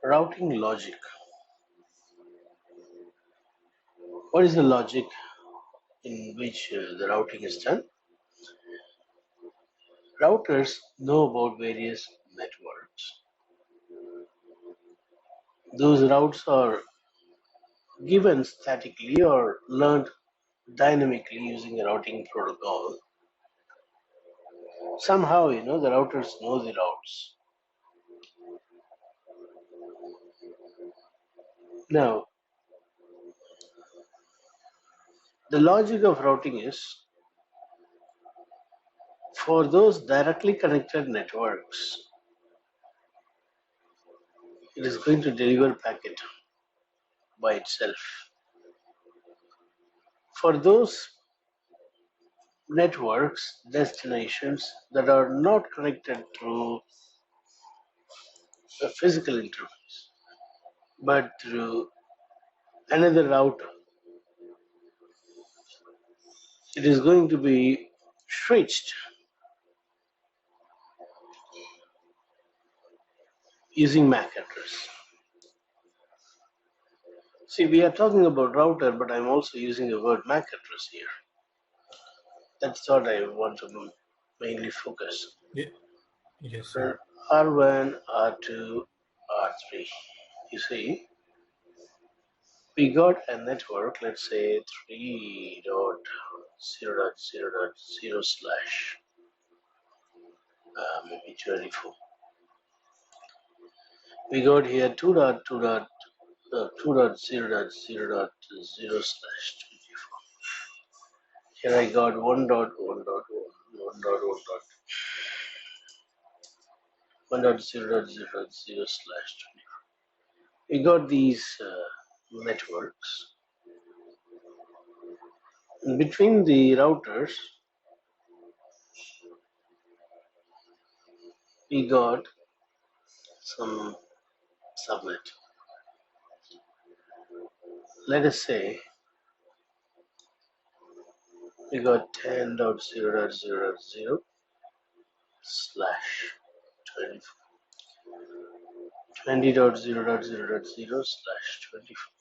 Routing logic. What is the logic in which the routing is done? Routers know about various networks. Those routes are given statically or learned dynamically using a routing protocol. Somehow, the routers know the routes. Now, the logic of routing is for those directly connected networks, it is going to deliver packet by itself. For those networks, destinations that are not connected through a physical interface, but through another router, it is going to be switched using MAC address. See, we are talking about router, but I'm also using the word MAC address here. That's what I want to mainly focus. Yeah. Yes, sir. For R1, R2, R3. You see, we got a network, let's say 3.0.0.0 slash maybe 24. We got here 2.0.0.0 slash 24. Here I got 1.0.0.0 slash 24. We got these networks. In between the routers, we got some subnet. Let us say we got 10.0.0.0 slash 24. 20.0.0.0 slash 24.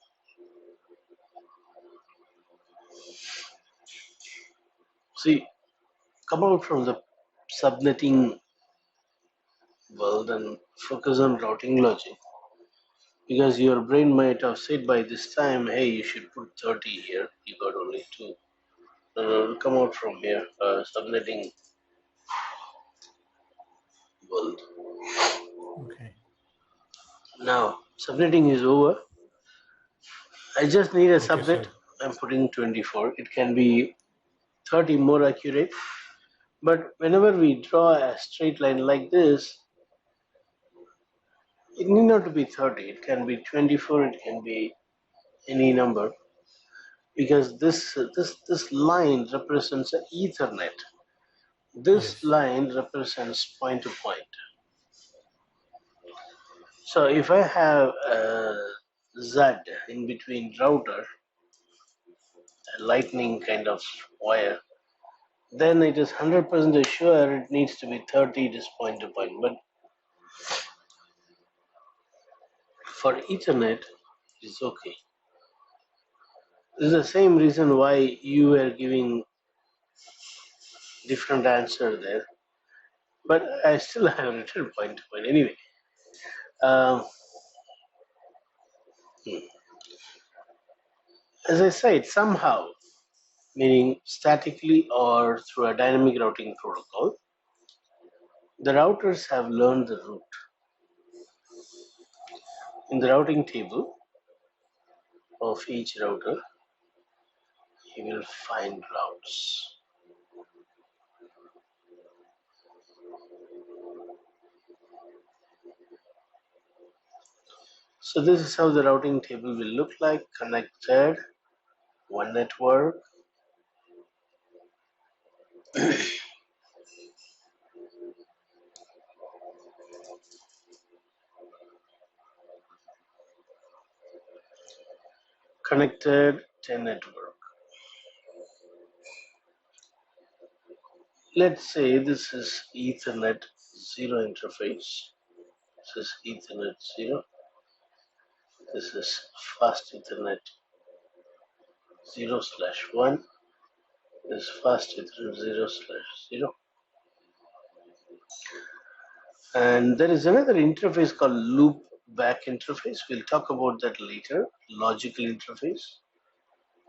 See, come out from the subnetting world and focus on routing logic, because your brain might have said by this time, hey, you should put 30 here, you got only 2. Come out from here, subnetting world. Okay. Now, subnetting is over. I just need a Okay, subnet. sir. I'm putting 24. It can be 30 more accurate. But whenever we draw a straight line like this, it need not to be 30. It can be 24. It can be any number, because this line represents an Ethernet. This Yes. line represents point to point. So if I have a Z in between router, a lightning kind of wire, then it is 100% sure it needs to be 30 this point to point. But for Ethernet, it's okay. This is the same reason why you were giving different answer there. But I still have written point to point anyway. Um, as I said, somehow, meaning statically or through a dynamic routing protocol, the routers have learned the route. In the routing table of each router, you will find routes. So this is how the routing table will look like: connected, one network, connected, 10 network. Let's say this is Ethernet 0 interface. This is Ethernet 0. This is fast Ethernet 0/1. This is fast Ethernet 0/0. And there is another interface called loop back interface. We'll talk about that later. Logical interface.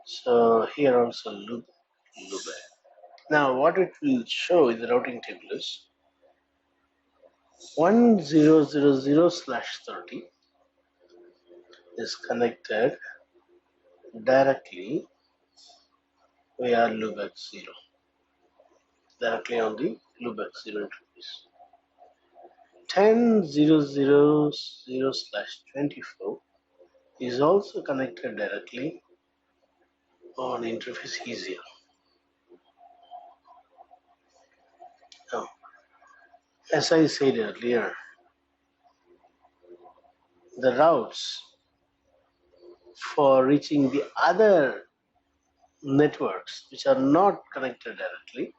So here also loop back. Now what it will show in the routing table is 1000/30 is connected directly via loopback 0, directly on the loopback 0 interface. 10.0.0/24 is also connected directly on interface easier. Now, as I said earlier, the routes for reaching the other networks which are not connected directly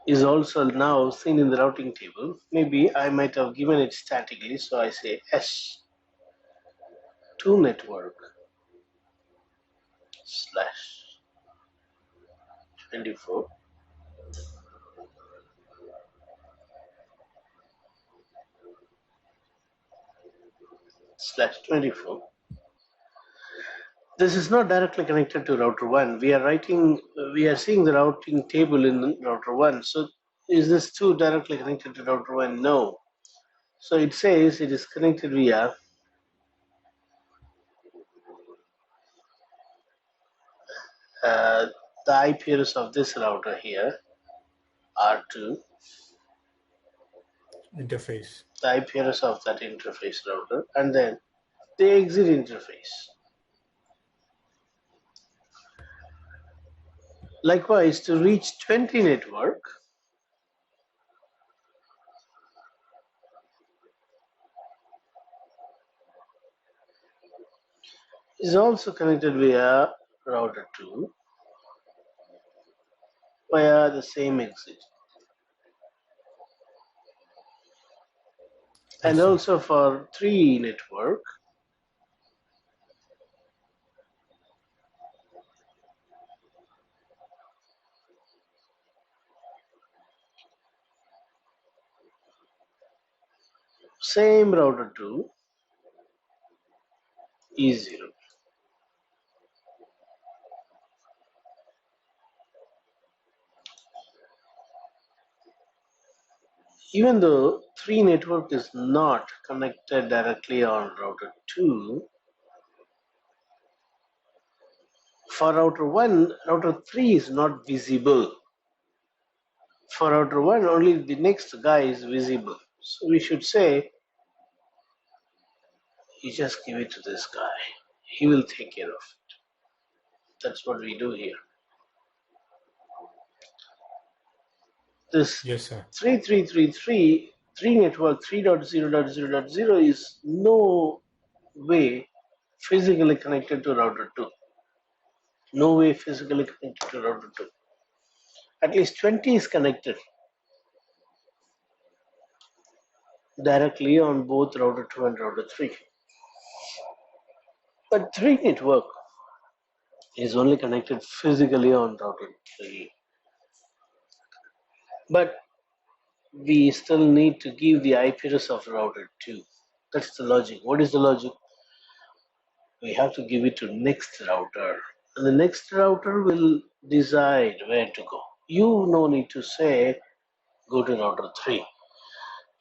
is also now seen in the routing table. Maybe I might have given it statically, so I say S2 network slash 24 slash 24. This is not directly connected to router 1. We are seeing the routing table in router 1. So is this 2 directly connected to router 1? No. So it says it is connected via the IP address of this router here, R2, Interface. the IP address of that interface router, and then the exit interface. Likewise, to reach 20 network, is also connected via router 2 via the same exit. And Yes, sir. also for 3 network, same router 2 is 0. Even though 3 network is not connected directly on router 2, for router 1, router 3 is not visible. For router 1, only the next guy is visible. So we should say, you just give it to this guy. He will take care of it. That's what we do here. This Yes, sir. 3333, 3 network 3.0.0.0 is no way physically connected to router 2. No way physically connected to router 2. At least 20 is connected directly on both router 2 and router 3. But 3 network is only connected physically on router 3. But we still need to give the IP address of router 2. That's the logic. What is the logic? We have to give it to next router. And the next router will decide where to go. You no need to say go to router 3.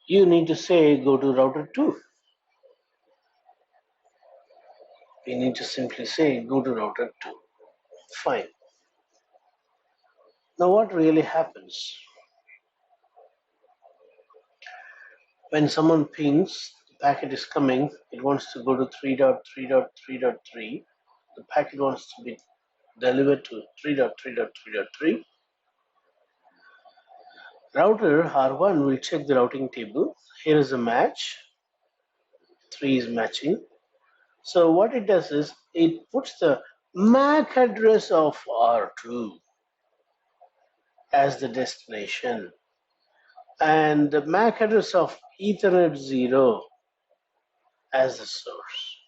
You need to say go to router 2. We need to simply say go to router 2. Fine. Now what really happens? When someone pings, the packet is coming, it wants to go to 3.3.3.3. The packet wants to be delivered to 3.3.3.3. Router R1 will check the routing table. Here is a match. 3 is matching. So what it does is it puts the MAC address of R2 as the destination and the MAC address of Ethernet 0 as the source.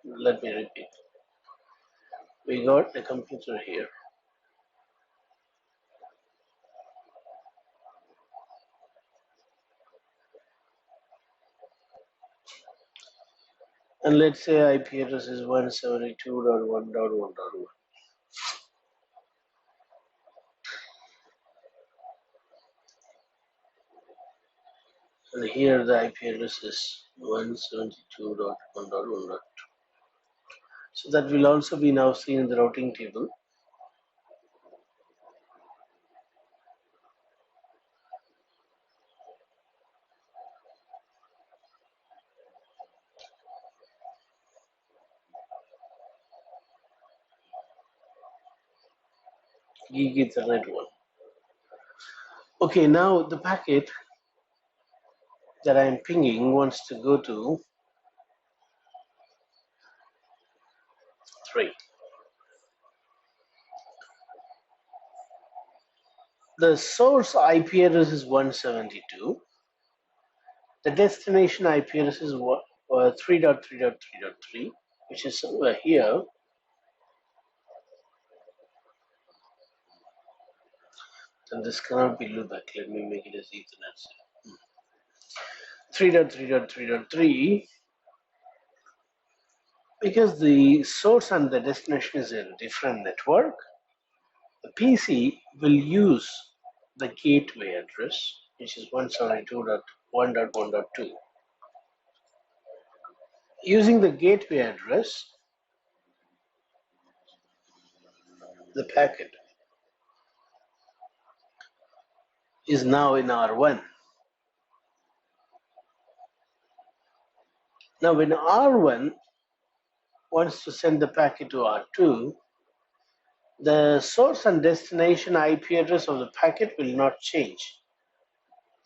Let me repeat. We got a computer here. And let's say IP address is 172.1.1.1. And here the IP address is 172.1.1.2. So that will also be now seen in the routing table. Gig Ethernet 1. Okay, now the packet that I'm pinging wants to go to 3. The source IP address is 172. The destination IP address is 3.3.3.3, which is somewhere here. Then this cannot be loopback. Let me make it as Ethernet. 3.3.3.3. Because the source and the destination is in a different network, the PC will use the gateway address, which is 172.1.1.2. Using the gateway address, the packet is now in R1. Now when R1 wants to send the packet to R2, the source and destination IP address of the packet will not change.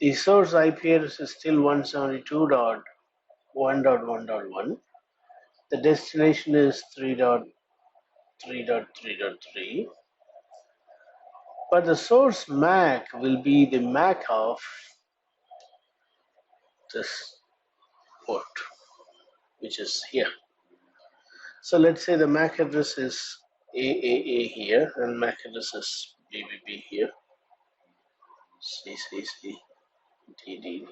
The source IP address is still 172.1.1.1. The destination is 3.3.3.3. But the source MAC will be the MAC of this port, which is here. So let's say the MAC address is AAA here and MAC address is BBB here. CCC DD.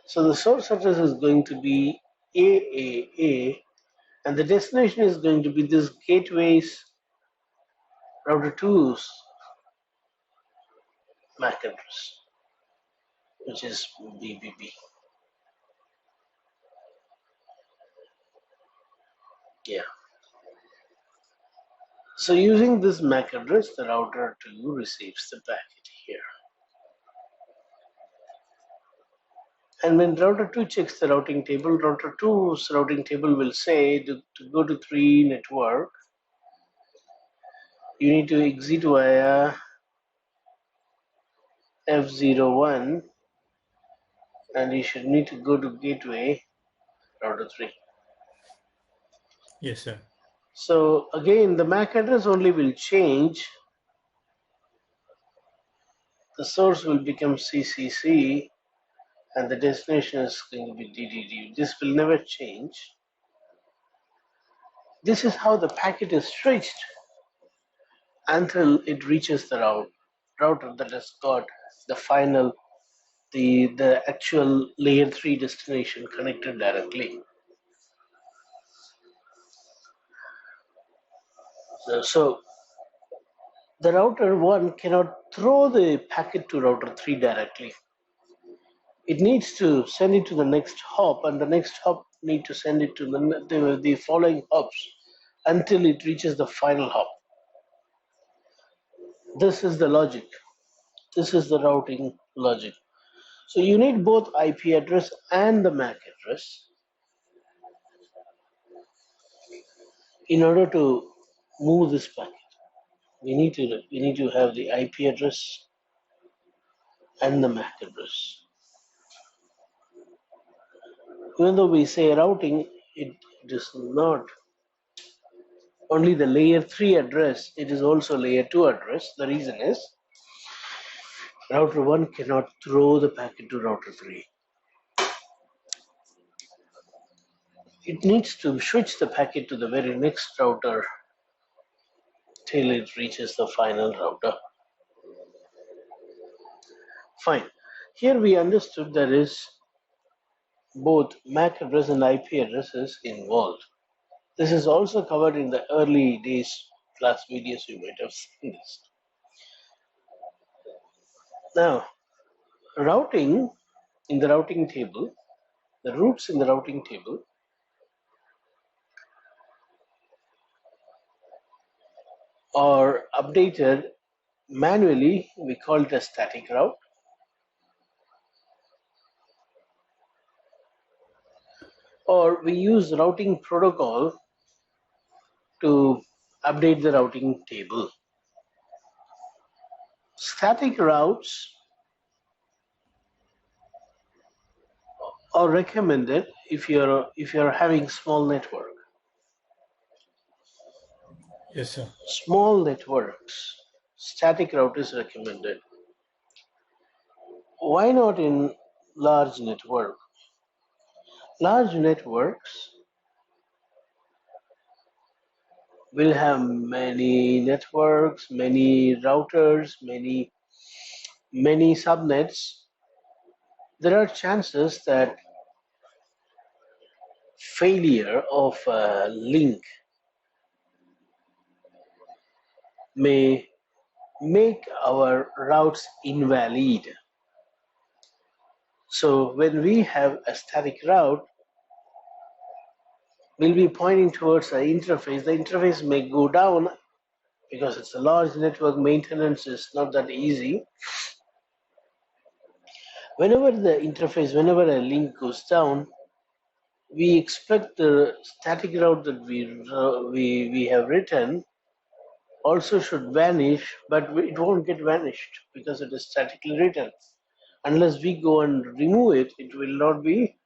So the source address is going to be AAA and the destination is going to be this gateway's router 2's MAC address, which is BBB. Yeah. So using this MAC address, the router 2 receives the packet here. And when router 2 checks the routing table, router 2's routing table will say to go to 3 network, you need to exit via F01 and you should need to go to gateway router 3. Yes, sir. So again, the MAC address only will change. The source will become CCC and the destination is going to be DDD. This will never change. This is how the packet is stretched until it reaches the router that has got the final, the actual layer 3 destination connected directly. So the router 1 cannot throw the packet to router 3 directly. It needs to send it to the next hop, and the next hop need to send it to the following hops until it reaches the final hop. This is the logic. This is the routing logic. So you need both IP address and the MAC address in order to move this packet. We need to have the IP address and the MAC address. Even though we say routing, it is not only the layer 3 address, it is also layer 2 address. The reason is router 1 cannot throw the packet to router 3. it needs to switch the packet to the very next router till it reaches the final router. Fine. Here we understood there is both MAC address and IP addresses involved. This is also covered in the early days class videos you might have seen this. Now, routing in the routing table, the routes in the routing table are updated manually. We call it a static route, or we use routing protocol to update the routing table. Static routes are recommended if you're having small network. Yes, sir. Small networks, static route is recommended. Why not in large network? Large networks will have many networks, many routers, many subnets. There are chances that failure of a link may make our routes invalid. So when we have a static route, we'll be pointing towards an interface. The interface may go down because it's a large network. Maintenance is not that easy. Whenever a link goes down, we expect the static route that we have written also should vanish, but it won't get vanished because it is statically written. Unless we go and remove it, it will not be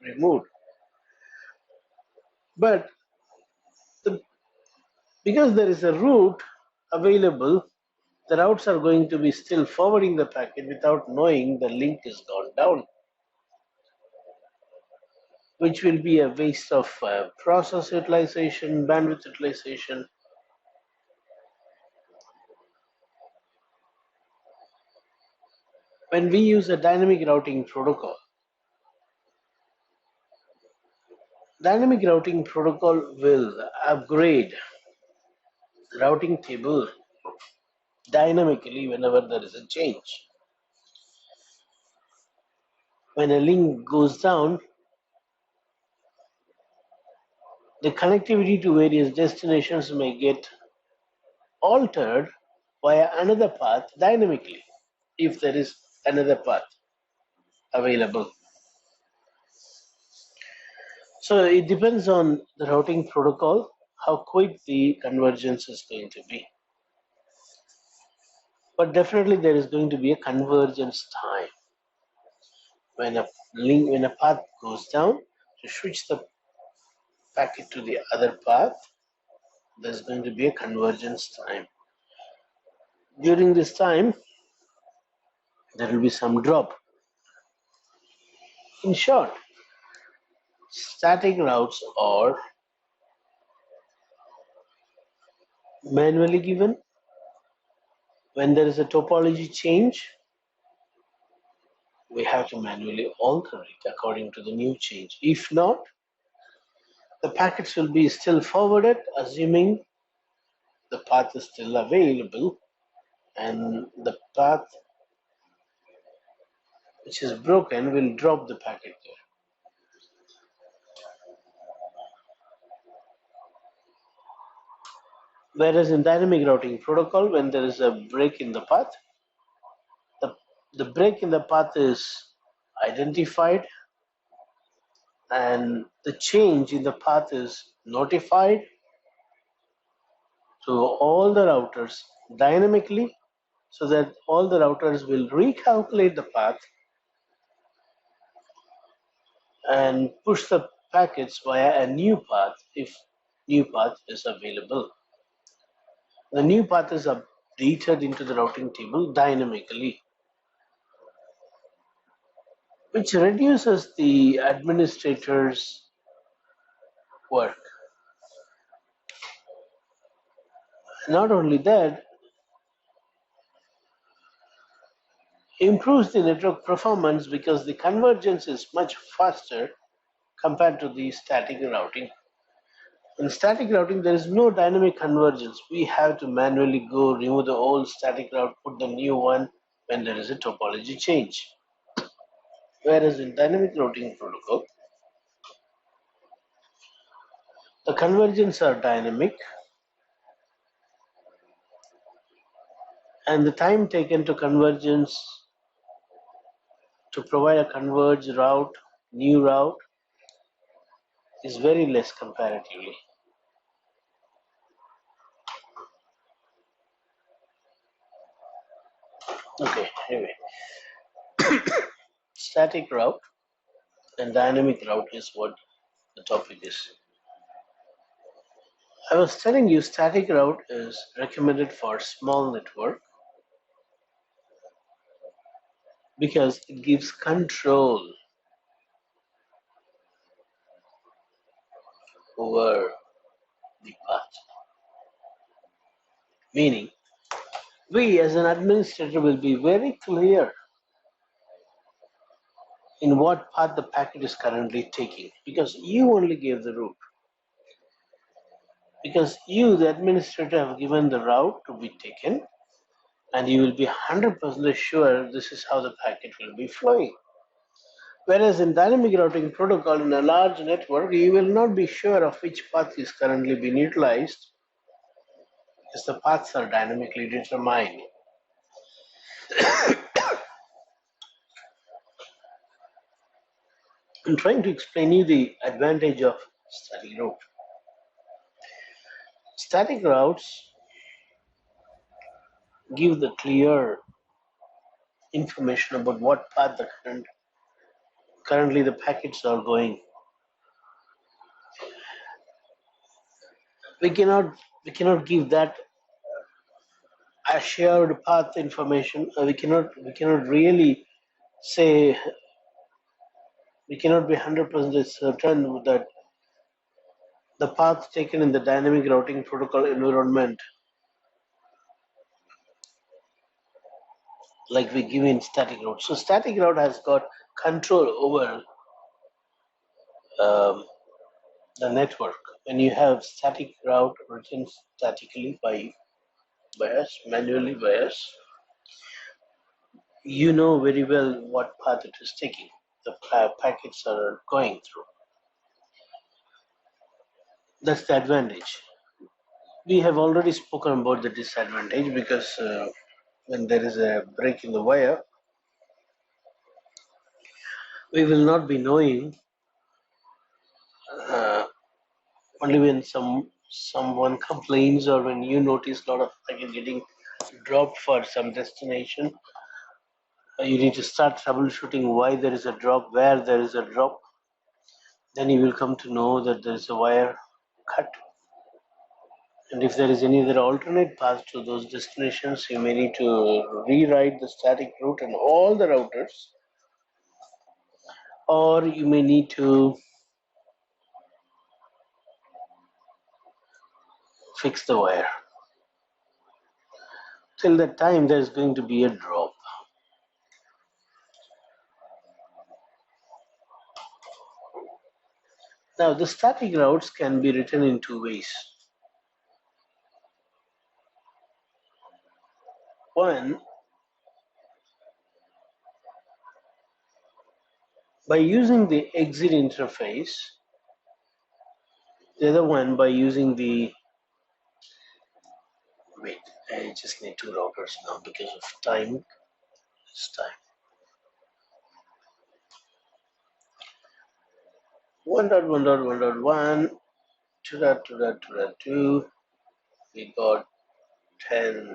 removed. But because there is a route available, the routes are going to be still forwarding the packet without knowing the link is gone down, which will be a waste of process utilization, bandwidth utilization. When we use a dynamic routing protocol will upgrade the routing table dynamically whenever there is a change. When a link goes down, the connectivity to various destinations may get altered via another path dynamically if there is another path available. So it depends on the routing protocol, how quick the convergence is going to be. But definitely there is going to be a convergence time. When a path goes down, to switch the packet to the other path, there's going to be a convergence time. During this time, there will be some drop. In short, static routes are manually given. When there is a topology change, we have to manually alter it according to the new change. If not, the packets will be still forwarded, assuming the path is still available, and the path which is broken will drop the packet there. Whereas in dynamic routing protocol, when there is a break in the path, the break in the path is identified and the change in the path is notified to all the routers dynamically, so that all the routers will recalculate the path and push the packets via a new path if new path is available. The new path is updated into the routing table dynamically, which reduces the administrator's work. Not only that, improves the network performance because the convergence is much faster compared to the static routing. In static routing, there is no dynamic convergence. We have to manually go remove the old static route, put the new one when there is a topology change. Whereas in dynamic routing protocol, the convergence are dynamic and the time taken to convergence to provide a converged route, new route, is very less comparatively. Okay, anyway, static route and dynamic route is what the topic is. I was telling you static route is recommended for small network because it gives control over the path. Meaning, we as an administrator will be very clear in what path the packet is currently taking because you only gave the route. Because you, the administrator, have given the route to be taken and you will be 100% sure this is how the packet will be flowing. Whereas in dynamic routing protocol in a large network, you will not be sure of which path is currently being utilized as the paths are dynamically determined. I'm trying to explain you the advantage of static route. Static routes give the clear information about what path currently the packets are going. We cannot give that assured path information. We cannot really say, we cannot be 100% certain that the path taken in the dynamic routing protocol environment, like we give in static route. So static route has got control over um, the network. When you have static route written statically by us, manually by us, you know very well what path it is taking. The packets are going through. That's the advantage. We have already spoken about the disadvantage because when there is a break in the wire, we will not be knowing uh, only when someone complains or when you notice a lot of packet getting dropped for some destination. You need to start troubleshooting why there is a drop, where there is a drop. Then you will come to know that there is a wire cut. And if there is any other alternate path to those destinations, you may need to rewrite the static route and all the routers, or you may need to fix the wire. Till that time, there is going to be a drop. Now, the static routes can be written in two ways. One, by using the exit interface, the other one by using the, wait, I just need two routers now because of time. It's time. 1.1.1.1, 2.2.2.2, we got 10.1.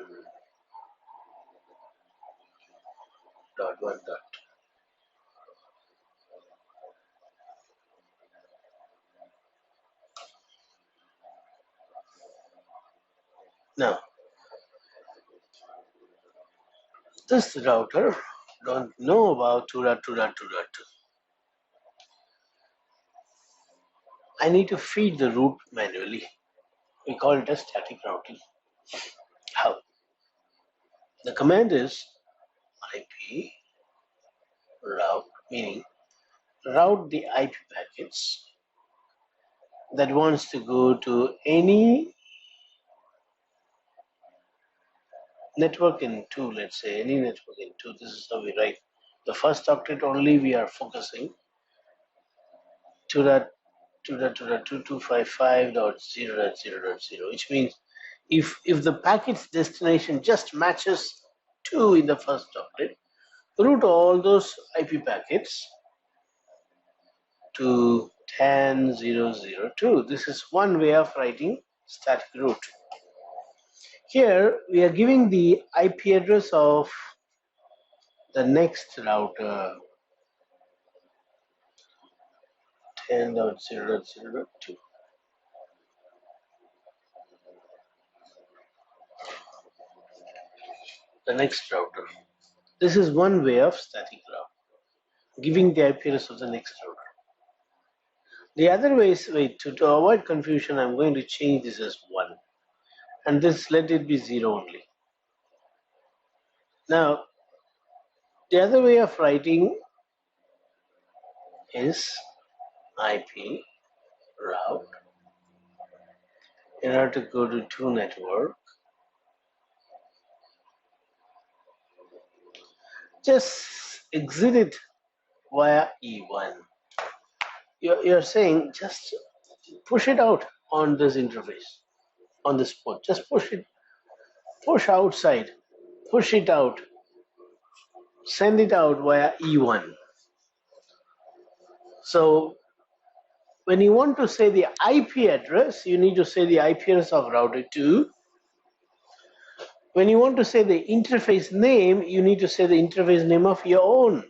Now, this router don't know about 2.2.2.2. I need to feed the route manually. We call it a static routing. How? The command is IP route, meaning route the IP packets that wants to go to any network in 2, let's say any network in 2. This is how we write. The first octet only we are focusing to that 2255.0.0.0, which means if the packet's destination just matches 2 in the first octet, route all those IP packets to 10.0.0.2. This is one way of writing static route. Here we are giving the IP address of the next router 10.0.0.2. The next router. This is one way of static route, giving the IP address of the next router. The other way is, to avoid confusion, I'm going to change this as 1. And this, let it be 0 only. Now, the other way of writing is IP route in order to go to 2 network. Just exit it via E1. You're saying just push it out on this interface, on this port. Just push it, push outside, push it out, send it out via E1. So when you want to say the IP address, you need to say the IP address of router 2. When you want to say the interface name, you need to say the interface name of your own.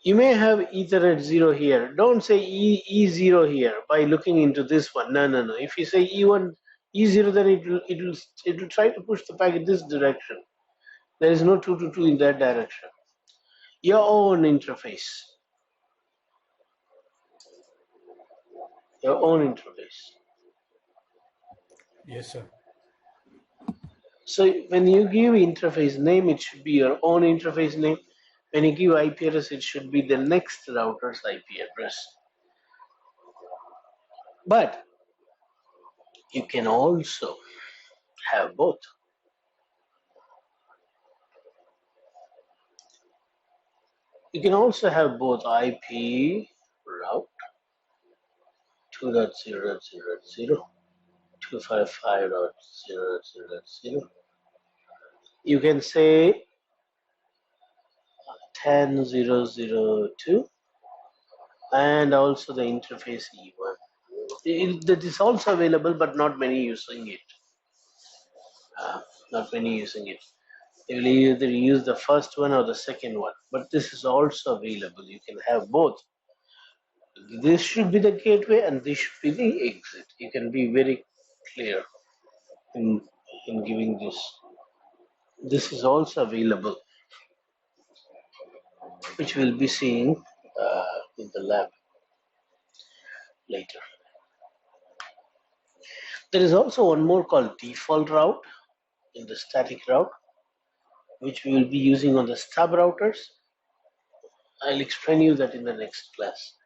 You may have Ethernet 0 here. Don't say E0 here by looking into this one. No. If you say E1, E0, then it will try to push the packet this direction. There is no 2 to 2 in that direction. Your own interface. Your own interface. Yes, sir. So when you give interface name, it should be your own interface name. When you give IP address, it should be the next router's IP address. But you can also have both. You can also have both IP route 2.0.0.0, 255.0.0.0. You can say 10.0.0.2 and also the interface E1. That is also available, but not many using it. Not many using it. You will either use the first one or the second one, but this is also available. You can have both. This should be the gateway and this should be the exit. You can be very clear in giving this. This is also available, which we'll be seeing in the lab later. There is also one more called default route in the static route, which we will be using on the stub routers. I'll explain you that in the next class.